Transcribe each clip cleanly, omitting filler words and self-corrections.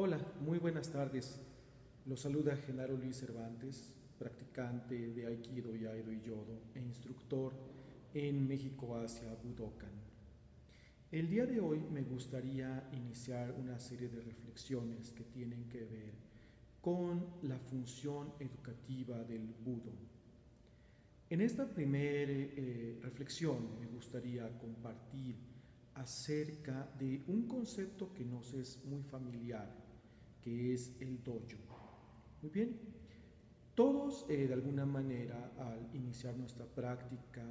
Hola, muy buenas tardes. Los saluda Genaro Luis Cervantes, practicante de Aikido, Iaido y Yodo e instructor en México Asia Budokan. El día de hoy me gustaría iniciar una serie de reflexiones que tienen que ver con la función educativa del Budo. En esta primera reflexión me gustaría compartir acerca de un concepto que nos es muy familiar, que es el dojo. Muy bien, todos de alguna manera al iniciar nuestra práctica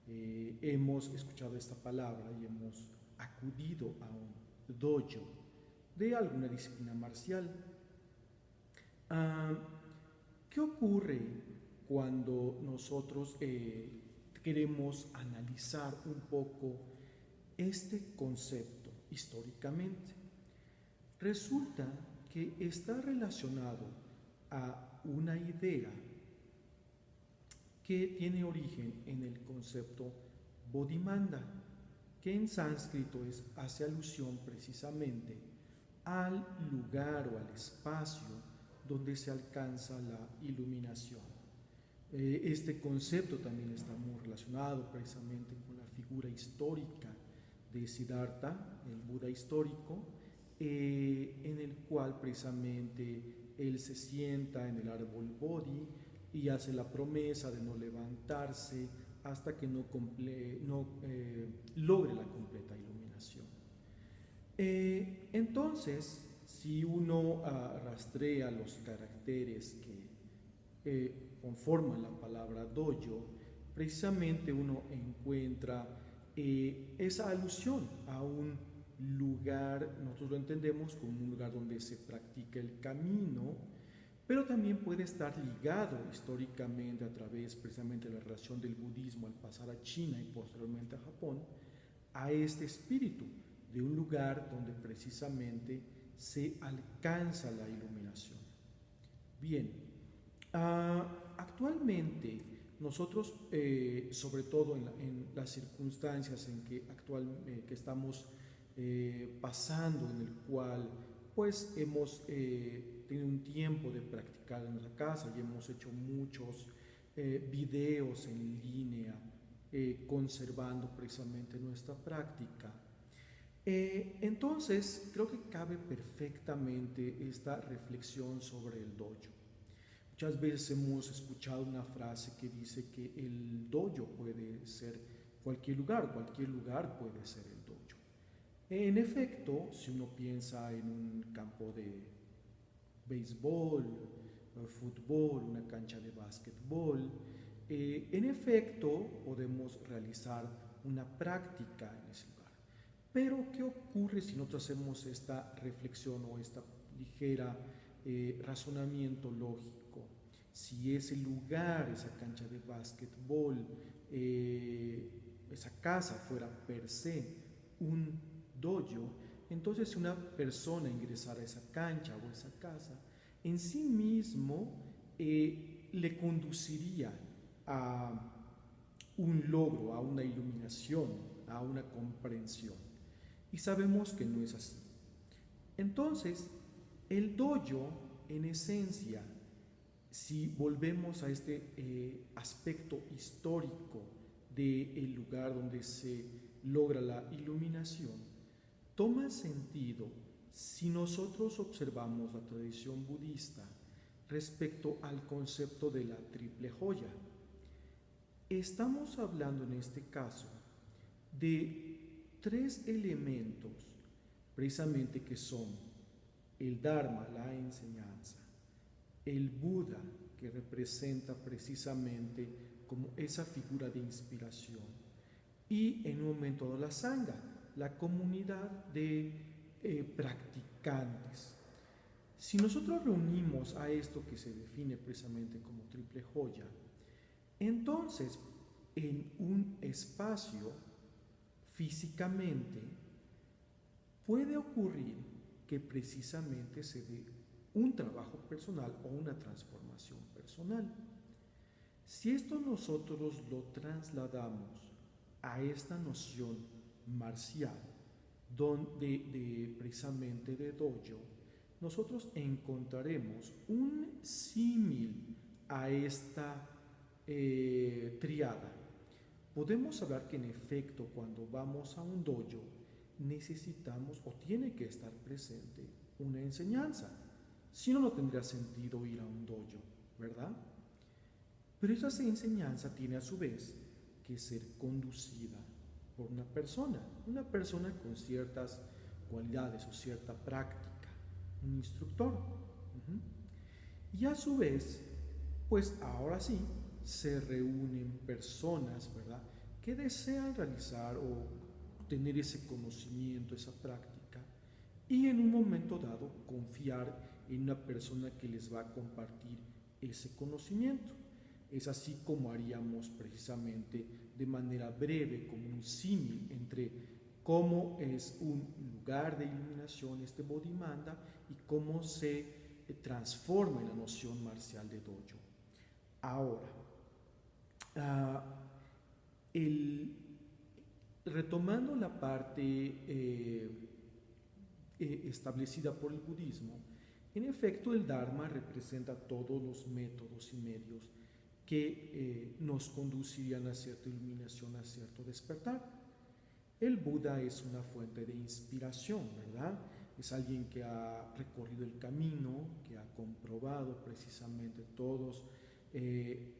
hemos escuchado esta palabra y hemos acudido a un dojo de alguna disciplina marcial. Ah, ¿Qué ocurre cuando nosotros queremos analizar un poco este concepto históricamente? Resulta que está relacionado a una idea que tiene origen en el concepto bodhimanda, que en sánscrito hace alusión precisamente al lugar o al espacio donde se alcanza la iluminación. Este concepto también está muy relacionado precisamente con la figura histórica de Siddhartha, el Buda histórico, en el cual precisamente él se sienta en el árbol Bodhi y hace la promesa de no levantarse hasta que no logre la completa iluminación. Entonces, si uno rastrea los caracteres que conforman la palabra dojo, precisamente uno encuentra esa alusión a un lugar, nosotros lo entendemos como un lugar donde se practica el camino, pero también puede estar ligado históricamente a través precisamente de la relación del budismo al pasar a China y posteriormente a Japón, a este espíritu de un lugar donde precisamente se alcanza la iluminación. Bien, actualmente nosotros, sobre todo en las circunstancias en que estamos pasando, en el cual pues hemos tenido un tiempo de practicar en nuestra casa y hemos hecho muchos videos en línea conservando precisamente nuestra práctica. Entonces, creo que cabe perfectamente esta reflexión sobre el dojo. Muchas veces hemos escuchado una frase que dice que el dojo puede ser cualquier lugar puede ser el dojo. En efecto, si uno piensa en un campo de béisbol, fútbol, una cancha de básquetbol, en efecto podemos realizar una práctica en ese lugar. Pero, ¿qué ocurre si nosotros hacemos esta reflexión o esta ligera razonamiento lógico? Si ese lugar, esa cancha de básquetbol, esa casa fuera per se un dojo, entonces si una persona ingresara a esa cancha o a esa casa, en sí mismo le conduciría a un logro, a una iluminación, a una comprensión. Y sabemos que no es así. Entonces, el dojo, en esencia, si volvemos a este aspecto histórico del lugar donde se logra la iluminación, toma sentido si nosotros observamos la tradición budista respecto al concepto de la triple joya. Estamos hablando en este caso de tres elementos precisamente que son el Dharma, la enseñanza, el Buda, que representa precisamente como esa figura de inspiración, y en un momento dado la Sangha, la comunidad de practicantes. Si nosotros reunimos a esto que se define precisamente como triple joya, entonces en un espacio físicamente puede ocurrir que precisamente se dé un trabajo personal o una transformación personal. Si esto nosotros lo trasladamos a esta noción marcial, precisamente de dojo, nosotros encontraremos un símil a esta triada. Podemos hablar que en efecto cuando vamos a un dojo necesitamos o tiene que estar presente una enseñanza. Si no, no tendría sentido ir a un dojo, ¿verdad? Pero esa enseñanza tiene a su vez que ser conducida por una persona con ciertas cualidades o cierta práctica, un instructor. Y a su vez, pues ahora sí, se reúnen personas, ¿verdad?, que desean realizar o tener ese conocimiento, esa práctica, y en un momento dado confiar en una persona que les va a compartir ese conocimiento. Es así como haríamos precisamente de manera breve, como un símil entre cómo es un lugar de iluminación, este Bodhimanda, y cómo se transforma en la noción marcial de dojo. Ahora, retomando la parte establecida por el budismo, en efecto el Dharma representa todos los métodos y medios que nos conducirían a cierta iluminación, a cierto despertar. El Buda es una fuente de inspiración, ¿verdad? Es alguien que ha recorrido el camino, que ha comprobado precisamente todas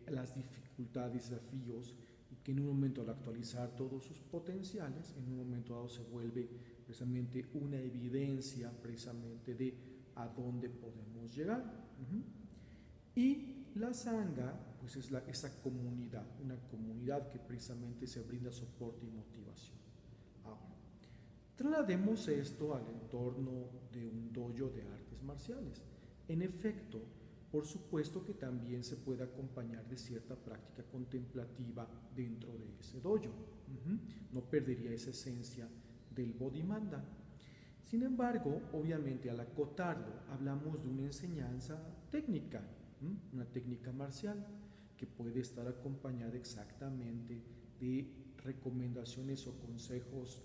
las dificultades, desafíos, y que en un momento, al actualizar todos sus potenciales, en un momento dado se vuelve precisamente una evidencia precisamente de a dónde podemos llegar. Y la Sangha, pues es esa comunidad, una comunidad que precisamente se brinda soporte y motivación. Ahora, traslademos esto al entorno de un dojo de artes marciales. En efecto, por supuesto que también se puede acompañar de cierta práctica contemplativa dentro de ese dojo. No perdería esa esencia del Bodhimanda. Sin embargo, obviamente al acotarlo, hablamos de una enseñanza técnica, una técnica marcial, que puede estar acompañada exactamente de recomendaciones o consejos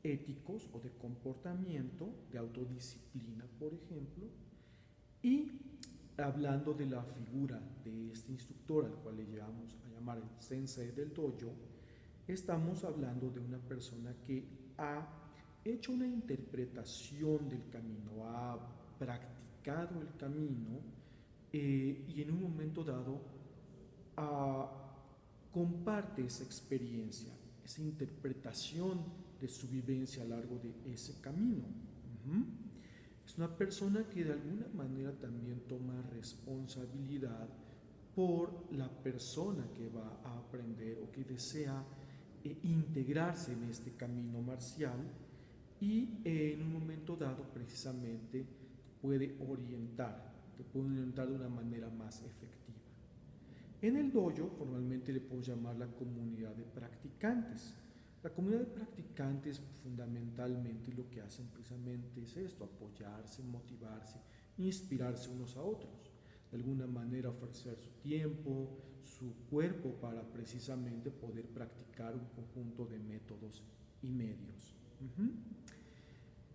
éticos o de comportamiento, de autodisciplina, por ejemplo, y hablando de la figura de este instructor, al cual le llevamos a llamar el sensei del dojo, estamos hablando de una persona que ha hecho una interpretación del camino, ha practicado el camino y en un momento dado comparte esa experiencia, esa interpretación de su vivencia a lo largo de ese camino. Es una persona que de alguna manera también toma responsabilidad por la persona que va a aprender o que desea integrarse en este camino marcial, y en un momento dado precisamente puede orientar, te puede orientar de una manera más efectiva. En el dojo formalmente le podemos llamar la comunidad de practicantes. La comunidad de practicantes fundamentalmente lo que hacen precisamente es esto: apoyarse, motivarse, inspirarse unos a otros. De alguna manera ofrecer su tiempo, su cuerpo para precisamente poder practicar un conjunto de métodos y medios.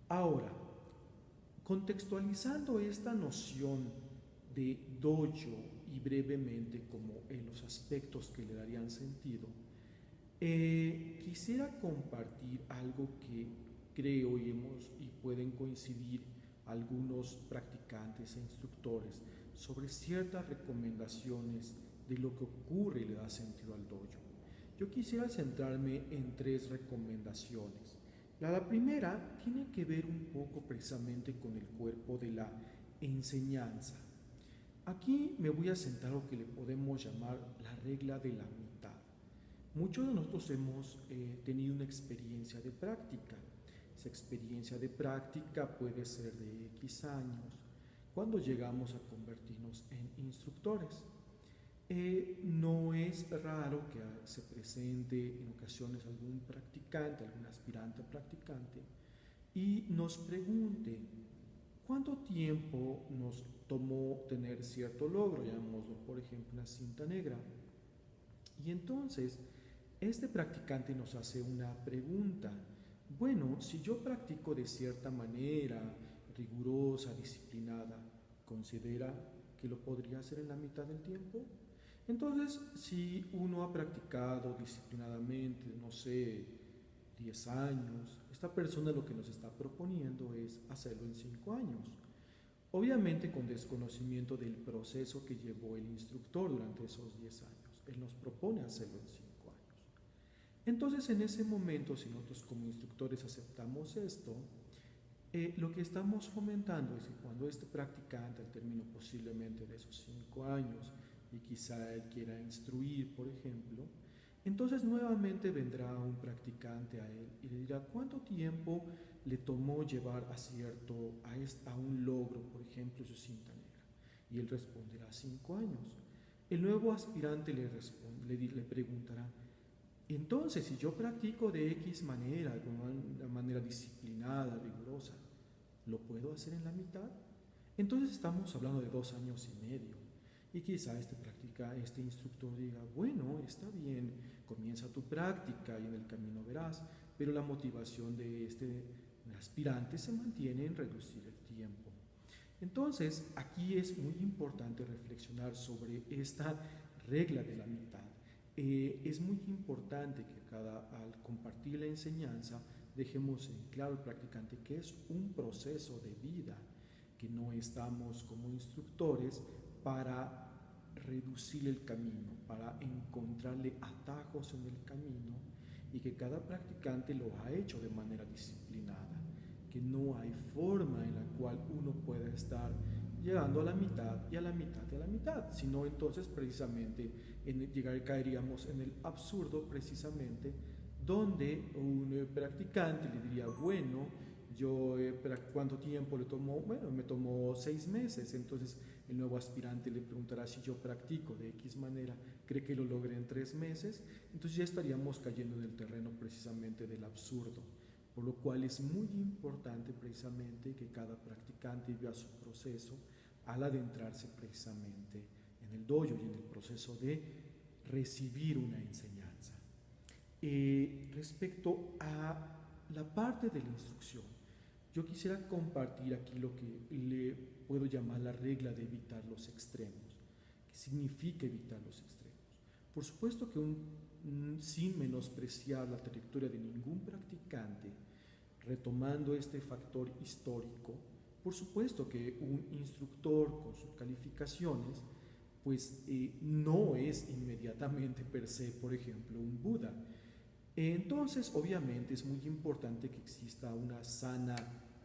Ahora, contextualizando esta noción de dojo y brevemente como en los aspectos que le darían sentido, quisiera compartir algo que creo y pueden coincidir algunos practicantes e instructores sobre ciertas recomendaciones de lo que ocurre y le da sentido al dojo. Yo quisiera centrarme en 3 recomendaciones. La primera tiene que ver un poco precisamente con el cuerpo de la enseñanza. Aquí me voy a centrar en lo que le podemos llamar la regla de la mitad. Muchos de nosotros hemos tenido una experiencia de práctica. Esa experiencia de práctica puede ser de X años, cuando llegamos a convertirnos en instructores. No es raro que se presente en ocasiones algún practicante, algún aspirante a practicante, y nos pregunte cuánto tiempo nos tomó tener cierto logro, llamémoslo por ejemplo una cinta negra. Y entonces este practicante nos hace una pregunta: bueno, si yo practico de cierta manera, rigurosa, disciplinada, considera que lo podría hacer en la mitad del tiempo. Entonces, si uno ha practicado disciplinadamente, no sé, 10 años, esta persona lo que nos está proponiendo es hacerlo en 5 años. Obviamente con desconocimiento del proceso que llevó el instructor durante esos 10 años. Él nos propone hacerlo en 5 años. Entonces, en ese momento, si nosotros como instructores aceptamos esto, lo que estamos fomentando es que cuando este practicante, al término posiblemente de esos 5 años, y quizá él quiera instruir, por ejemplo, entonces nuevamente vendrá un practicante a él y le dirá cuánto tiempo le tomó llevar a un logro, por ejemplo, su cinta negra. Y él responderá 5 años. El nuevo aspirante le preguntará, entonces, si yo practico de X manera, de una manera disciplinada, rigurosa, ¿lo puedo hacer en la mitad? Entonces estamos hablando de 2 años y medio. Y quizá este instructor diga, bueno, está bien, comienza tu práctica y en el camino verás, pero la motivación de este aspirante se mantiene en reducir el tiempo. Entonces, aquí es muy importante reflexionar sobre esta regla de la mitad. Es muy importante que al compartir la enseñanza dejemos en claro al practicante que es un proceso de vida, que no estamos como instructores para reducir el camino, para encontrarle atajos en el camino y que cada practicante lo ha hecho de manera disciplinada, que no hay forma en la cual uno pueda estar llegando a la mitad y a la mitad y a la mitad, sino entonces precisamente caeríamos en el absurdo precisamente donde un practicante le diría, bueno, ¿cuánto tiempo le tomó? Bueno, me tomó 6 meses, entonces el nuevo aspirante le preguntará si yo practico de X manera, ¿cree que lo logre en 3 meses? Entonces ya estaríamos cayendo en el terreno precisamente del absurdo, por lo cual es muy importante precisamente que cada practicante viva su proceso al adentrarse precisamente en el dojo y en el proceso de recibir una enseñanza. Respecto a la parte de la instrucción, yo quisiera compartir aquí lo que le puedo llamar la regla de evitar los extremos. ¿Qué significa evitar los extremos? Por supuesto que sin menospreciar la trayectoria de ningún practicante, retomando este factor histórico, por supuesto que un instructor con sus calificaciones, pues no es inmediatamente per se, por ejemplo, un Buda. Entonces, obviamente es muy importante que exista una sana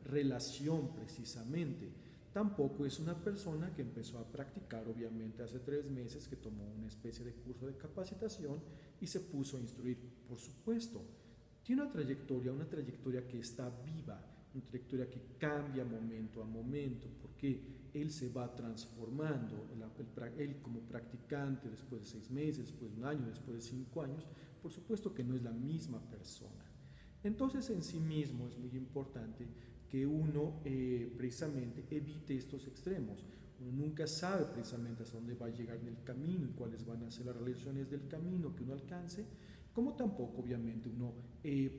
relación precisamente. Tampoco es una persona que empezó a practicar, obviamente, hace 3 meses, que tomó una especie de curso de capacitación y se puso a instruir. Por supuesto, tiene una trayectoria que está viva, una trayectoria que cambia momento a momento, porque él se va transformando, él como practicante después de 6 meses, después de 1 año, después de 5 años, por supuesto que no es la misma persona. Entonces, en sí mismo es muy importante que uno precisamente evite estos extremos. Uno nunca sabe precisamente hasta dónde va a llegar en el camino y cuáles van a ser las relaciones del camino que uno alcance, como tampoco obviamente uno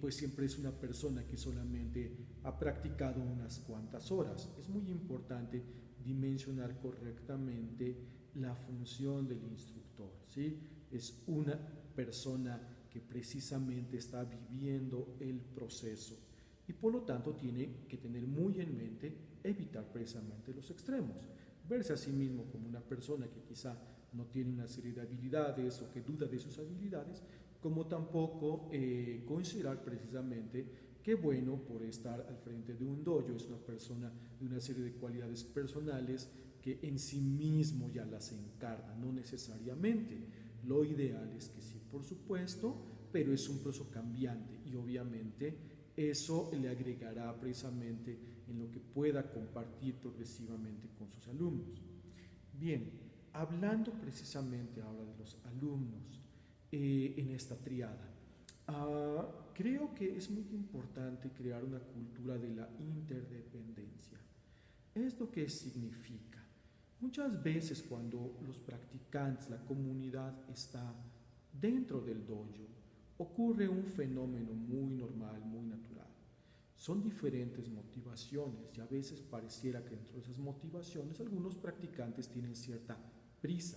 pues siempre es una persona que solamente ha practicado unas cuantas horas. Es muy importante dimensionar correctamente la función del instructor, ¿sí? Es una persona que precisamente está viviendo el proceso y por lo tanto tiene que tener muy en mente evitar precisamente los extremos, verse a sí mismo como una persona que quizá no tiene una serie de habilidades o que duda de sus habilidades, como tampoco considerar precisamente que bueno, por estar al frente de un dojo es una persona de una serie de cualidades personales que en sí mismo ya las encarna, no necesariamente. Lo ideal es que sí, por supuesto, pero es un proceso cambiante y obviamente eso le agregará precisamente en lo que pueda compartir progresivamente con sus alumnos. Bien, hablando precisamente ahora de los alumnos en esta triada, creo que es muy importante crear una cultura de la interdependencia. ¿Esto qué significa? Muchas veces cuando los practicantes, la comunidad está dentro del dojo, ocurre un fenómeno muy normal, muy natural. Son diferentes motivaciones y a veces pareciera que dentro de esas motivaciones algunos practicantes tienen cierta prisa.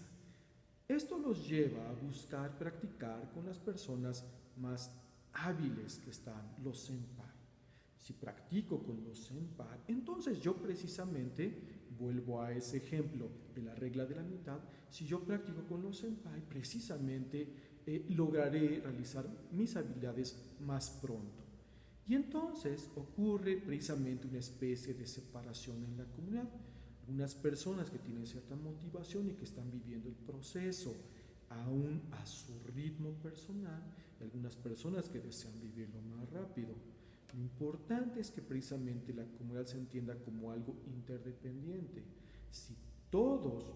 Esto los lleva a buscar practicar con las personas más hábiles que están, los senpai. Si practico con los senpai, entonces yo precisamente vuelvo a ese ejemplo de la regla de la mitad. Si yo practico con los senpai, precisamente lograré realizar mis habilidades más pronto. Y entonces ocurre precisamente una especie de separación en la comunidad. Algunas personas que tienen cierta motivación y que están viviendo el proceso aún a su ritmo personal, y algunas personas que desean vivirlo más rápido. Lo importante es que precisamente la comunidad se entienda como algo interdependiente. Si todos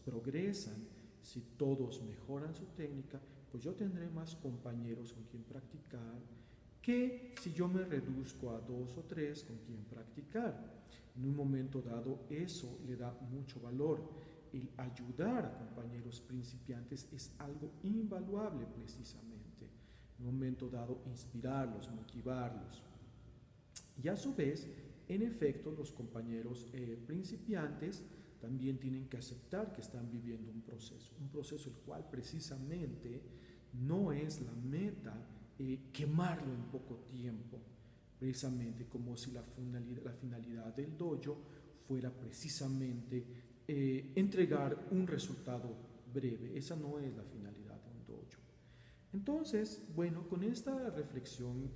progresan, si todos mejoran su técnica, pues yo tendré más compañeros con quien practicar que si yo me reduzco a 2 o 3 con quien practicar. En un momento dado eso le da mucho valor. El ayudar a compañeros principiantes es algo invaluable precisamente. En un momento dado inspirarlos, motivarlos. Y a su vez, en efecto, los compañeros principiantes también tienen que aceptar que están viviendo un proceso el cual precisamente no es la meta quemarlo en poco tiempo, precisamente como si la finalidad del dojo fuera precisamente entregar un resultado breve. Esa no es la finalidad de un dojo. Entonces, bueno, con esta reflexión,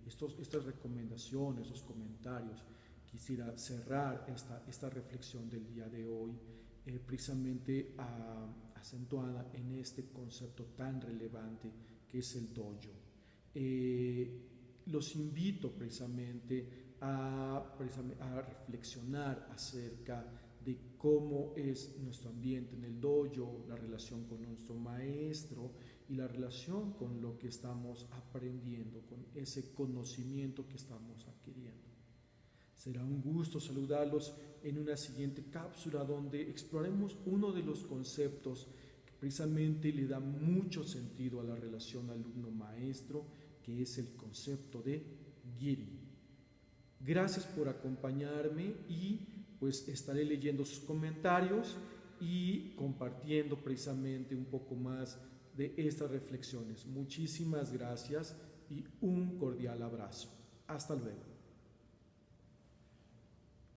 estas recomendaciones, estos comentarios, quisiera cerrar esta reflexión del día de hoy, precisamente acentuada en este concepto tan relevante que es el dojo. Los invito precisamente a reflexionar acerca de cómo es nuestro ambiente en el dojo, la relación con nuestro maestro y la relación con lo que estamos aprendiendo, con ese conocimiento que estamos adquiriendo. Será un gusto saludarlos en una siguiente cápsula donde exploremos uno de los conceptos que precisamente le da mucho sentido a la relación alumno-maestro, que es el concepto de Giri. Gracias por acompañarme y pues estaré leyendo sus comentarios y compartiendo precisamente un poco más de estas reflexiones. Muchísimas gracias y un cordial abrazo. Hasta luego.